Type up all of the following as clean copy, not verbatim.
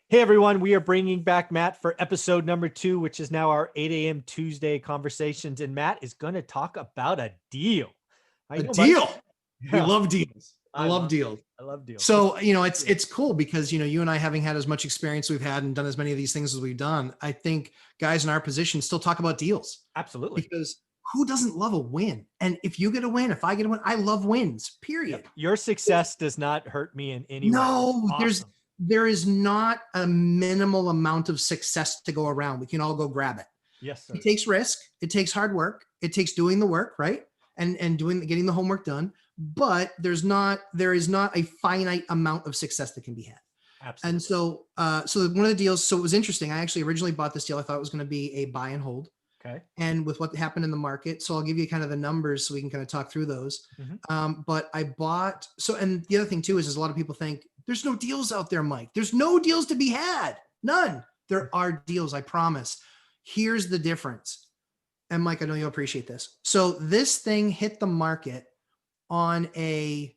Hey everyone, we are bringing back Matt for episode number 2, which is now our 8 a.m. Tuesday conversations. And Matt is going to talk about a deal. How A you doing, buddy? deal. We Yeah, love deals. I love deals. I love deals. So, it's cool because, you and I having had as much experience we've had and done as many of these things as we've done, I think guys in our position still talk about deals. Absolutely. Because who doesn't love a win? And if you get a win, if I get a win, I love wins, period. Yeah. Your success does not hurt me in any way. No, Awesome. there is not a minimal amount of success to go around. We can all go grab it. Yes, sir. It takes risk. It takes hard work. It takes doing the work, right? And getting the homework done. But there is not a finite amount of success that can be had. Absolutely. And so one of the deals, so it was interesting. I actually originally bought this deal. I thought it was going to be a buy and hold. Okay. And with what happened in the market, so I'll give you kind of the numbers so we can kind of talk through those. But I bought, and the other thing too is a lot of people think there's no deals out there, Mike. There's no deals to be had. None. There are deals, I promise. Here's the difference. And Mike, I know you'll appreciate this. So this thing hit the market on a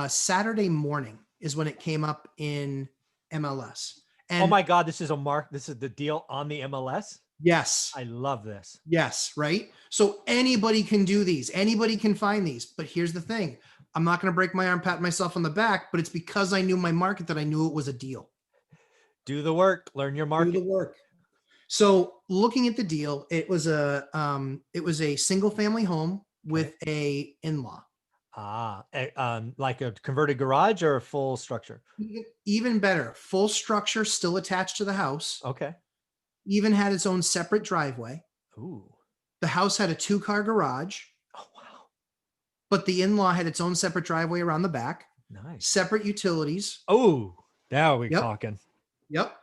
Saturday morning is when it came up in MLS. And oh my God, this is the deal on the MLS? Yes. I love this. Yes, right? So anybody can do these. Anybody can find these. But here's the thing. I'm not going to break my arm, pat myself on the back, but it's because I knew my market that I knew it was a deal. Do the work, learn your market. Do the work. So looking at the deal, it was a single family home with a in-law. Like a converted garage or a full structure? Even better, full structure still attached to the house. Okay. Even had its own separate driveway. Ooh. The house had a 2-car garage. Oh, wow. But the in-law had its own separate driveway around the back. Nice. Separate utilities. Oh, now we're talking. Yep.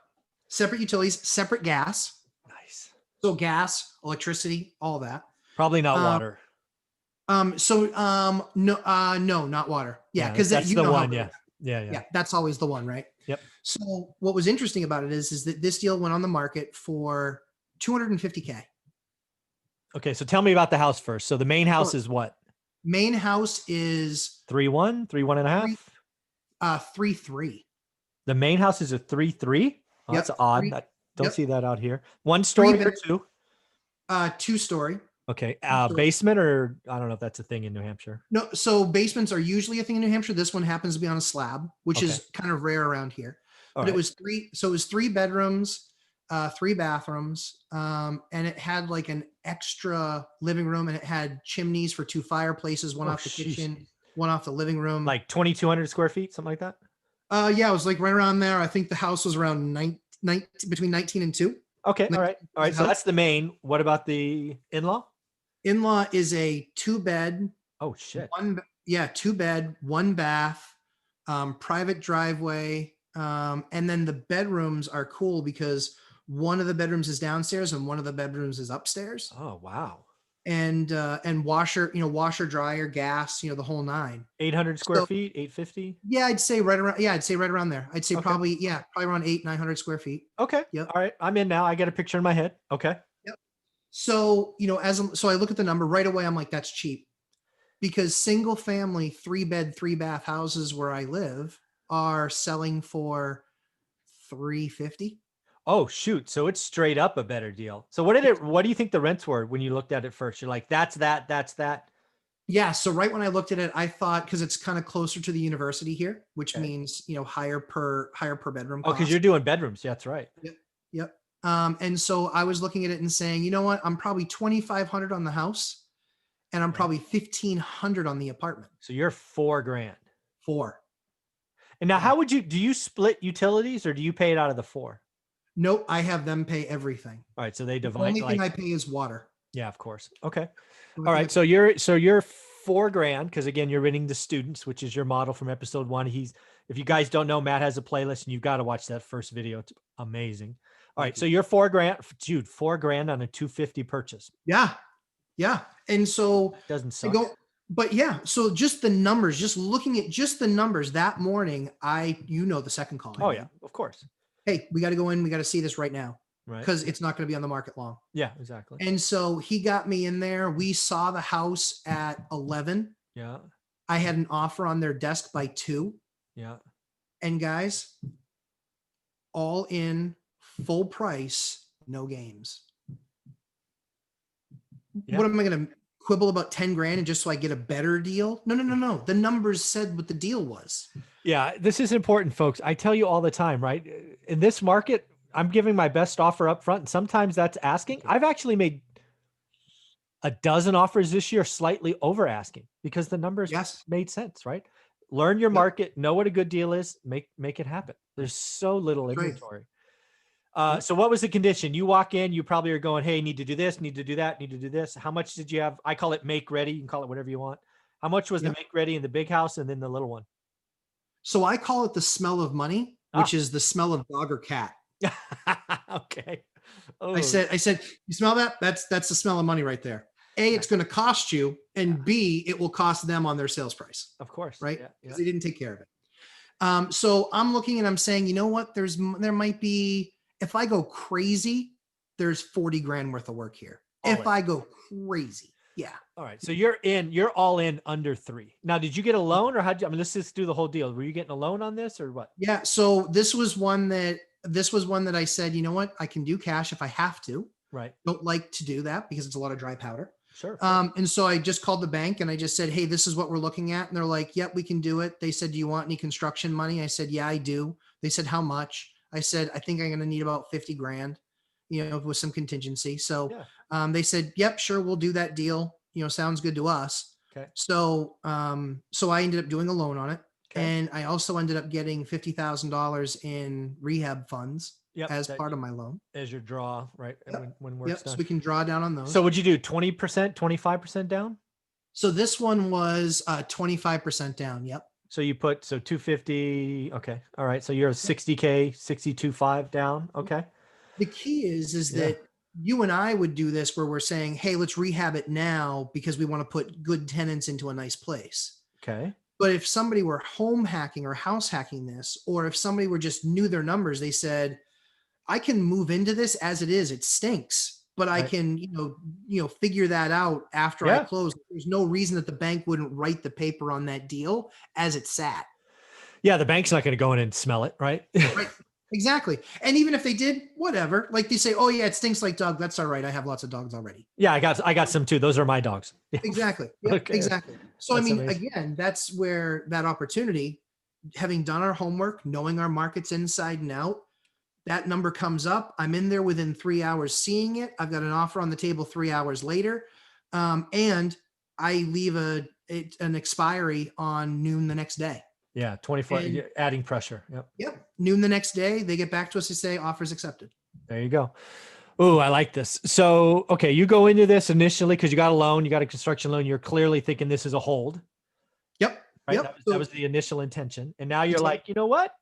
Separate utilities, separate gas. Nice. So gas, electricity, all that. Probably not water. No, not water. Yeah, because that's the one. Yeah. That's always the one, right? Yep. So what was interesting about it is that this deal went on the market for $250K. Okay, so tell me about the house first. So the main house is what? Main house is 3.1, 3.1.5? 3.3. The main house is a 3.3? Oh, Yep. That's odd. I don't see that out here. 1 story or 2? 2-story. Okay. Basement, or I don't know if that's a thing in New Hampshire. No, so basements are usually a thing in New Hampshire. This one happens to be on a slab, which is kind of rare around here. But it was 3 bedrooms, 3 bathrooms, and it had like an extra living room, and it had chimneys for 2 fireplaces, one off the kitchen, one off the living room. Like 2,200 square feet, something like that? Yeah, it was like right around there. I think the house was around between 19 and 2. Okay, all right. So that's the main. What about the in-law? In-law is a 2-bed. Oh shit. 2-bed, 1 bath, private driveway. And then the bedrooms are cool because one of the bedrooms is downstairs and one of the bedrooms is upstairs. Oh, wow. And washer, dryer, gas, the whole 9. 800 square feet, 850. Yeah, I'd say right around there. I'd say probably around 800-900 square feet. Okay. Yep. All right. I'm in now. I get a picture in my head. Okay. Yep. So, so I look at the number right away. I'm like, that's cheap, because single family 3-bed, 3-bath houses where I live are selling for $350. Oh shoot. So it's straight up a better deal. So what do you think the rents were when you looked at it first? You're like, that's that. Yeah. So right when I looked at it, I thought, because it's kind of closer to the university here, which means, higher per bedroom cost. Oh, because you're doing bedrooms. Yeah, that's right. Yep. And so I was looking at it and saying, you know what, I'm probably $2,500 on the house, and I'm probably $1,500 on the apartment. So you're $4,000. 4. And now do you split utilities, or do you pay it out of the 4? Nope, I have them pay everything. All right, so they divide. The only thing I pay is water. Yeah, of course. Okay. All right, so you're $4,000, because again, you're renting the students, which is your model from episode 1. If you guys don't know, Matt has a playlist, and you've got to watch that first video. It's amazing. All right, so you're $4,000, dude. $4,000 on a 250 purchase. Yeah. And so doesn't suck. But yeah, so just the numbers, just looking at just the numbers that morning, the second call. Oh yeah, of course. Hey, we got to go in. We got to see this right now, right? Because it's not going to be on the market long. Yeah, exactly. And so he got me in there. We saw the house at 11. Yeah. I had an offer on their desk by 2. Yeah. And guys, all in, full price, no games. Yeah. What am I going to quibble about 10 grand and just so I get a better deal? No, no, no, no. The numbers said what the deal was. Yeah, this is important, folks. I tell you all the time, right? In this market, I'm giving my best offer up front, and sometimes that's asking. I've actually made a dozen offers this year slightly over asking because the numbers Yes. made sense, right? Learn your Yep. market, know what a good deal is, make it happen. There's so little That's right. inventory. So what was the condition? You walk in, you probably are going, hey, need to do this, need to do that, need to do this. How much did you have? I call it make ready. You can call it whatever you want. How much was the make ready in the big house and then the little one? So I call it the smell of money, which is the smell of dog or cat. Okay. Oh. I said, you smell that? That's the smell of money right there. A, it's going to cost you, and B, it will cost them on their sales price. Of course. Right? Because they didn't take care of it. So I'm looking and I'm saying, you know what? There might be, if I go crazy, there's 40 grand worth of work here. I go crazy. Yeah. All right. So you're all in under 3. Now, did you get a loan or let's just do the whole deal. Were you getting a loan on this or what? Yeah. So this was one that I said, you know what? I can do cash if I have to. Right. Don't like to do that because it's a lot of dry powder. Sure. And so I just called the bank and I just said, hey, this is what we're looking at. And they're like, yep, we can do it. They said, do you want any construction money? I said, yeah, I do. They said, how much? I said, I think I'm going to need about 50 grand, with some contingency. So they said, yep, sure. We'll do that deal. Sounds good to us. Okay. So I ended up doing a loan on it. Okay. And I also ended up getting $50,000 in rehab funds as part of my loan. As your draw, right? Yep. When work's done. So we can draw down on those. So would you do 20%, 25% down? So this one was 25% down. Yep. So you put 250. Okay. All right. So you're 60K, 62.5 down. Okay. The key is that you and I would do this where we're saying, hey, let's rehab it now because we want to put good tenants into a nice place. Okay. But if somebody were home hacking or house hacking this, or if somebody were just knew their numbers, they said, I can move into this as it is. It stinks, but I can, figure that out after I close. There's no reason that the bank wouldn't write the paper on that deal as it sat. Yeah. The bank's not going to go in and smell it. Right. Right. Exactly. And even if they did, whatever, like they say, oh yeah, it stinks like dog. That's all right. I have lots of dogs already. Yeah. I got some too. Those are my dogs. Exactly. Yep, okay. Exactly. So, that's amazing. Again, that's where that opportunity, having done our homework, knowing our markets inside and out, that number comes up. I'm in there within 3 hours seeing it. I've got an offer on the table 3 hours later. And I leave an expiry on noon the next day. Yeah. 24, adding pressure. Yep. Noon the next day, they get back to us to say offers accepted. There you go. Oh, I like this. So, okay. You go into this initially because you got a loan, you got a construction loan. You're clearly thinking this is a hold. Yep. Right. Yep. That was the initial intention. And now you're like, you know what?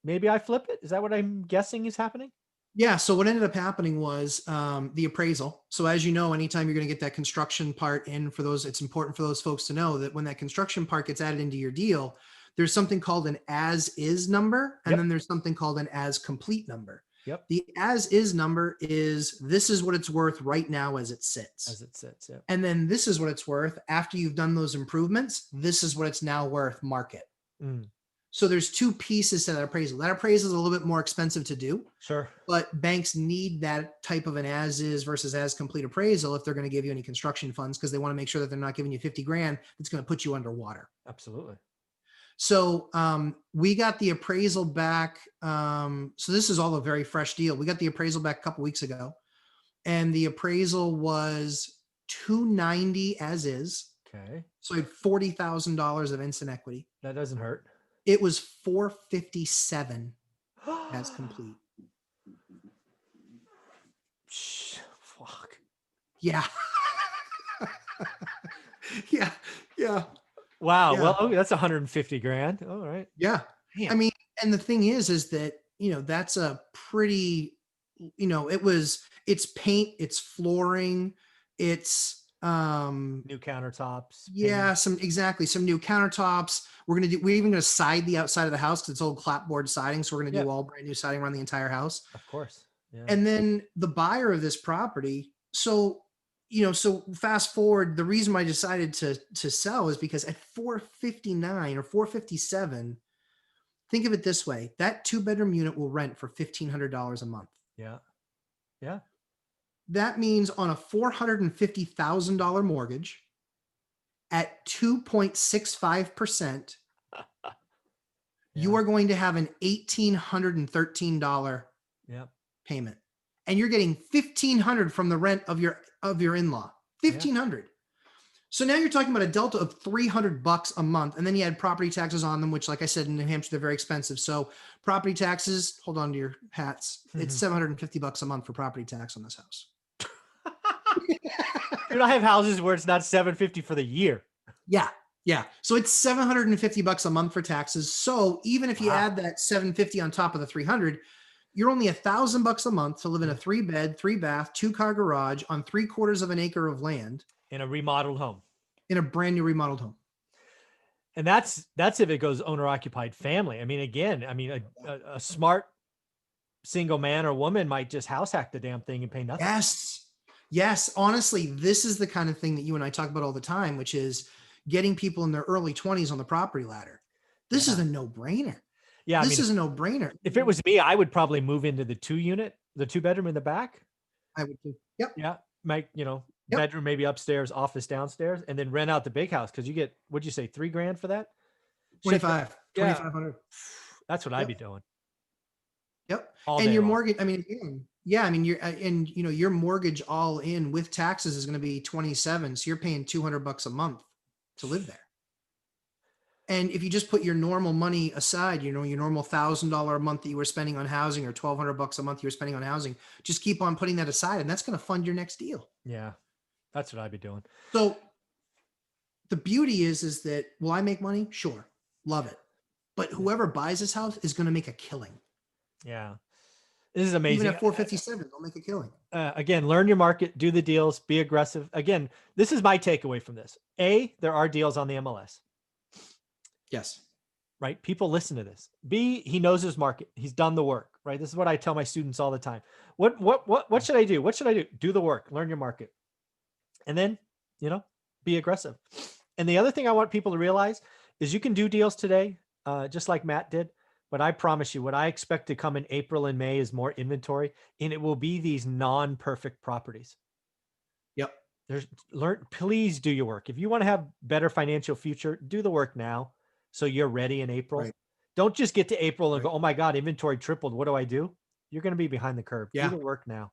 Maybe I flip it. Is that what I'm guessing is happening? Yeah. So what ended up happening was the appraisal. So as you know, anytime you're going to get that construction part in for those, it's important for those folks to know that when that construction part gets added into your deal, there's something called an as is number. And then there's something called an as complete number. Yep. The as is number is this is what it's worth right now as it sits. As it sits. Yep. And then this is what it's worth after you've done those improvements. This is what it's now worth market. So there's two pieces to that appraisal. That appraisal is a little bit more expensive to do. Sure. But banks need that type of an as is versus as complete appraisal if they're going to give you any construction funds, because they want to make sure that they're not giving you 50 grand that's going to put you underwater. Absolutely. So we got the appraisal back. So this is all a very fresh deal. We got the appraisal back a couple weeks ago, and the appraisal was 290 as is. Okay. So I had $40,000 of instant equity. That doesn't hurt. It was 457 as complete. Fuck. Yeah. Yeah. Wow. Yeah. Well, that's 150 grand. All right. Yeah. Damn. I mean, and the thing is that, that's a pretty, it's paint, it's flooring, it's new countertops. Yeah. Some new countertops. We're even going to side the outside of the house because it's old clapboard siding. So we're going to do all brand new siding around the entire house. Of course. Yeah. And then the buyer of this property. So fast forward, the reason I decided to sell is because at 459 or 457, think of it this way. That 2-bedroom unit will rent for $1,500 a month. Yeah. Yeah. That means on a $450,000 mortgage at 2.65%, you Yeah. are going to have an $1,813 Yeah. payment. And you're getting $1,500 from the rent of your in-law. $1,500. So now you're talking about a delta of $300 a month. And then you add property taxes on them, which, like I said, in New Hampshire, they're very expensive. So property taxes, hold on to your hats. It's $750 a month for property tax on this house. Dude, I have houses where it's not $750 for the year. Yeah. Yeah. So it's $750 a month for taxes. So even if you add that $750 on top of the $300, you're only $1,000 a month to live in a 3-bed, 3-bath, 2-car garage on 3/4 of an acre of land In a remodeled home. in a brand new remodeled home. And that's if it goes owner occupied family. I mean, again, a smart single man or woman might just house hack the damn thing and pay nothing. Yes. Yes. Honestly, this is the kind of thing that you and I talk about all the time, which is getting people in their early 20s on the property ladder. This is a no-brainer. Yeah. This is a no-brainer. If it was me, I would probably move into the 2-bedroom in the back. I would too. Yep. Yeah. Make, bedroom, maybe upstairs, office downstairs, and then rent out the big house. Cause you get, what'd you say, $3,000 for that? 2,500. That's what I'd be doing. Yep. All And day your long. mortgage, your mortgage all in with taxes is going to be 27. So you're paying $200 a month to live there. And if you just put your normal money aside, your normal $1,000 a month that you were spending on housing, or $1,200 a month you were spending on housing, just keep on putting that aside, and that's going to fund your next deal. Yeah. That's what I'd be doing. So the beauty is that, will I make money? Sure. Love it. But whoever buys this house is going to make a killing. Yeah. This is amazing. Even at 457, they'll make a killing. Again, learn your market, do the deals, be aggressive. Again, this is my takeaway from this. A, there are deals on the MLS. Yes. Right? People listen to this. B, he knows his market. He's done the work, right? This is what I tell my students all the time. What should I do? What should I do? Do the work, learn your market. And then, be aggressive. And the other thing I want people to realize is you can do deals today, just like Matt did. But I promise you, what I expect to come in April and May is more inventory, and it will be these non-perfect properties. Yep. Please do your work. If you want to have better financial future, do the work now so you're ready in April. Right. Don't just get to April and go, oh my God, inventory tripled. What do I do? You're going to be behind the curve. Yeah. Do the work now.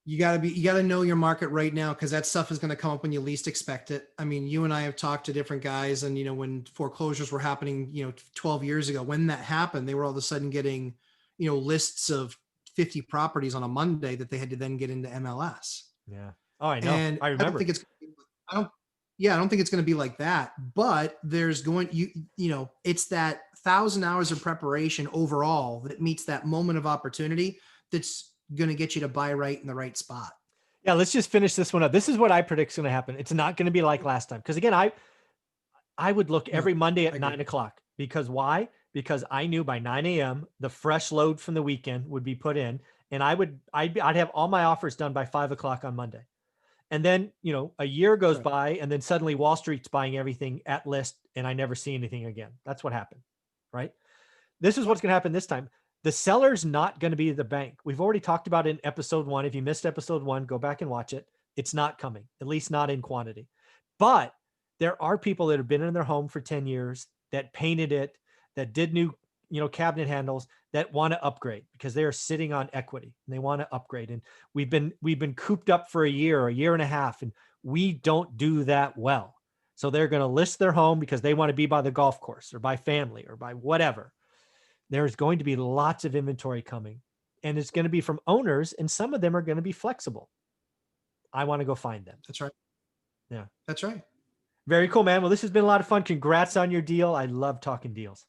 You got to know your market right now, because that stuff is going to come up when you least expect it. I mean, you and I have talked to different guys, and, when foreclosures were happening, 12 years ago, when that happened, they were all of a sudden getting, lists of 50 properties on a Monday that they had to then get into MLS. Yeah. Oh, I know. And I remember. I don't think it's going to be like that, but there's it's that 1,000 hours of preparation overall that meets that moment of opportunity that's going to get you to buy right in the right spot. Yeah, let's just finish this one up. This is what I predict is going to happen. It's not going to be like last time. Because again, I would look every Monday at 9 o'clock. Because why? Because I knew by 9 a.m. the fresh load from the weekend would be put in, and I'd have all my offers done by 5 o'clock on Monday. And then, a year goes by, and then suddenly Wall Street's buying everything at list, and I never see anything again. That's what happened, right? This is what's going to happen this time. The seller's not going to be the bank. We've already talked about it in episode 1. If you missed episode 1, go back and watch it. It's not coming, at least not in quantity. But there are people that have been in their home for 10 years, that painted it, that did new, cabinet handles, that want to upgrade because they are sitting on equity and they want to upgrade. And we've been cooped up for a year and a half, and we don't do that well. So they're going to list their home because they want to be by the golf course or by family or by whatever. There's going to be lots of inventory coming, and it's going to be from owners, and some of them are going to be flexible. I want to go find them. That's right. Yeah. That's right. Very cool, man. Well, this has been a lot of fun. Congrats on your deal. I love talking deals.